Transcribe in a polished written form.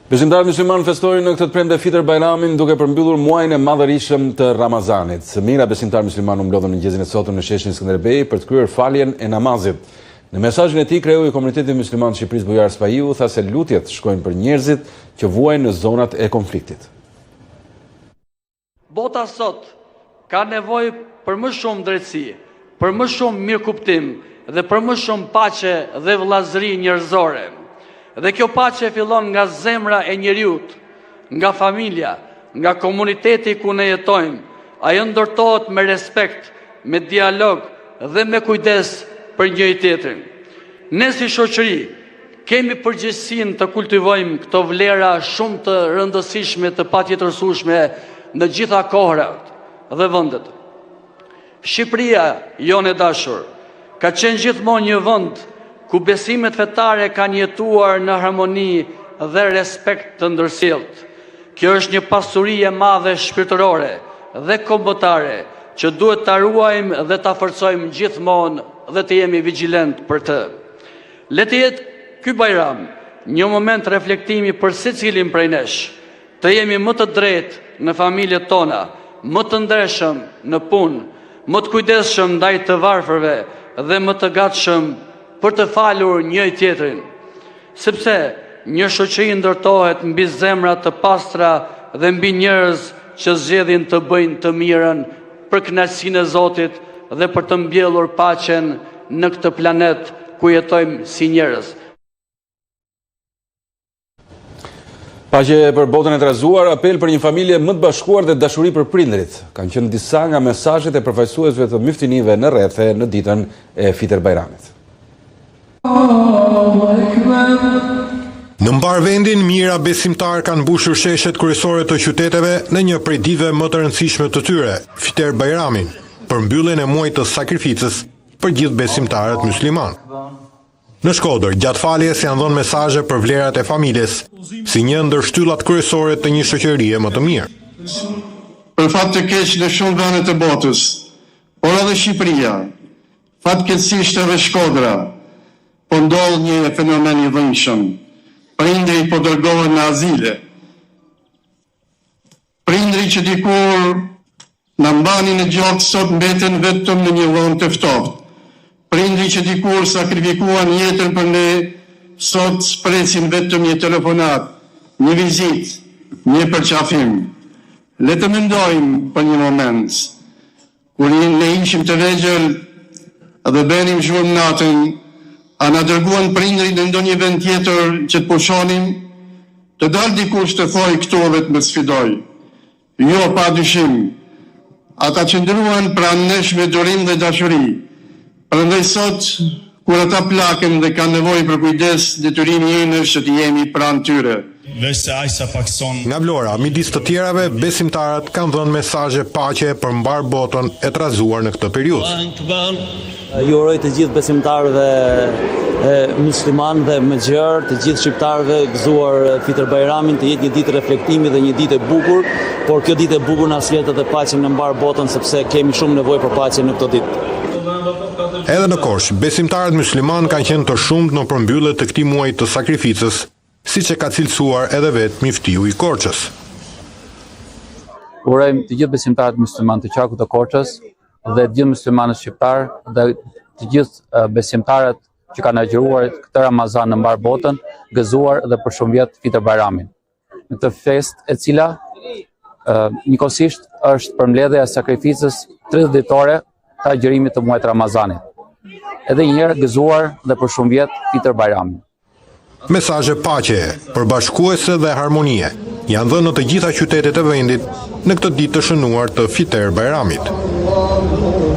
Besimtarët musliman festojnë në këtë premte Fitr Bajramin duke përmbyllur muajin e madhërisëm të Ramazanit. Mijëra besimtarë musliman u mblodhën në mëngjesin e sotëm në sheshin Skënderbej për të kryer faljen e namazit. Në mesazhin e tij kreu i Komunitetit Musliman të Shqipërisë Bujar Spahiu tha se lutjet shkojnë për njerëzit që vuajnë në zonat e konfliktit. Bota sot ka nevojë për më shumë drejtësi, për më shumë mirëkuptim dhe për më shumë paqe dhe vëllazëri njerëzore. Dhe kjo paqe fillon nga zemra e njeriut, nga familja, nga komuniteti ku ne jetojmë. Ajo ndërtohet me respekt, me dialog dhe me kujdes për njëri tjetrin. Ne si shoqëri kemi përgjegjësinë të kultivojmë këto vlera shumë të rëndësishme, të patjetërsueshme në gjitha kohrat dhe vendet. Shqipëria, jonë e dashur, ka qenë gjithmonë një vend ku besimet fetare kanë jetuar në harmoni dhe respekt të ndërsjellët. Kjo është një pasuri e madhe shpirtërore dhe kombëtare që duhet ta ruajmë dhe ta forcojmë gjithmonë dhe të jemi vigjilent për të. Le të jetë ky Bajram një moment reflektimi për secilin prej nesh, të jemi më të drejtë në familjet tona, më të ndershëm në punë, më të kujdesshëm ndaj të varfërve dhe më të gatshëm për të falur njëri tjetrin, sepse një shoqëri ndërtohet mbi zemra të pastra dhe mbi njerëz që zgjedhin të bëjnë të mirën për kënaqësinë e Zotit dhe për të mbjellur paqen në këtë planet ku jetojmë si njerëz. Paqe për botën e trazuar, apel për një familje më të bashkuar dhe dashuri për prindrit. Kanë qenë disa nga mesazhet e përfaqësuesve të myftinive në rrethe në ditën e Fitr Bajramit. Në mbar vendin, mijëra besimtar kanë mbushur sheshet kryesore të qyteteve në një prej ditëve më të rëndësishme të tyre, Fitr Bajramin, për mbylljen e muajit të sakrificës për gjithë besimtarët musliman. Në Shkodër, gjatë faljes janë dhënë mesazhe për vlerat e familjes, si një ndër shtyllat kryesore të një shoqërie më të mirë. Për fat të keq në shumë vende të botës, por edhe Shqipëria, fatkeqësisht edhe Shkodra, po ndodh një fenomen i dhënshëm. Prindri po dërgohen në azile. Prindri që dikur na mbanin në gjatë sot mbeten vetëm në një vend të ftohtë. Prindri që dikur sakrifikuan jetën për ne, sot presin vetëm një telefonat, një vizitë, një përqafim. Le të mendojmë për një moment, kur ne ishim të vegjël dhe benim zhurmë natën, a na dërguan prindrit në ndonjë vend tjetër që të pushonim, të dalë dikush të thojë këtu dhe të më sfidoj. Jo, pa dyshim, ata që ndruan pranë nesh me durim dhe dashuri. Prandaj sot, kur ata plaken dhe kanë nevojë për kujdes, detyrimi ynë është që të jemi pranë tyre. Nga Vlora, midis të tjerave, besimtarët kanë dhënë mesazhe paqe për mbar botën e trazuar në këtë periudhë. Ju uroj të gjithë besimtarëve musliman dhe me gjerë, të gjithë shqiptarëve gëzuar Fitr Bajramin, të jetë një ditë reflektimi dhe një ditë e bukur, por kjo ditë e bukur na sjell edhe paqen në mbar botën sepse kemi shumë nevojë për paqe në këtë ditë. Edhe në Korçë, besimtarët musliman kanë qenë të shumtë në përmbyllje të këtij muaji të sakrificës, siç e ka cilësuar edhe vetë miftiu i Korçës. Urojmë të gjithë besimtarët musliman të qarkut të Korçës dhe të gjithë muslimanët shqiptar dhe të gjithë besimtarët që kanë agjëruar këtë Ramazan në mbar botën, gëzuar dhe për shumë vjet Fitr Bajramin. Në këtë festë e cila njëkohësisht është përmbledhja e sakrificës 30 ditore të agjërimit të muajit Ramazanit. Edhe një herë gëzuar dhe për shumë vjet Fitr Bajramin. Mesazhe paqe, përbashkuese dhe harmonie janë dhënë në të gjitha qytetet e vendit në këtë ditë të shënuar të Fitr Bajramit.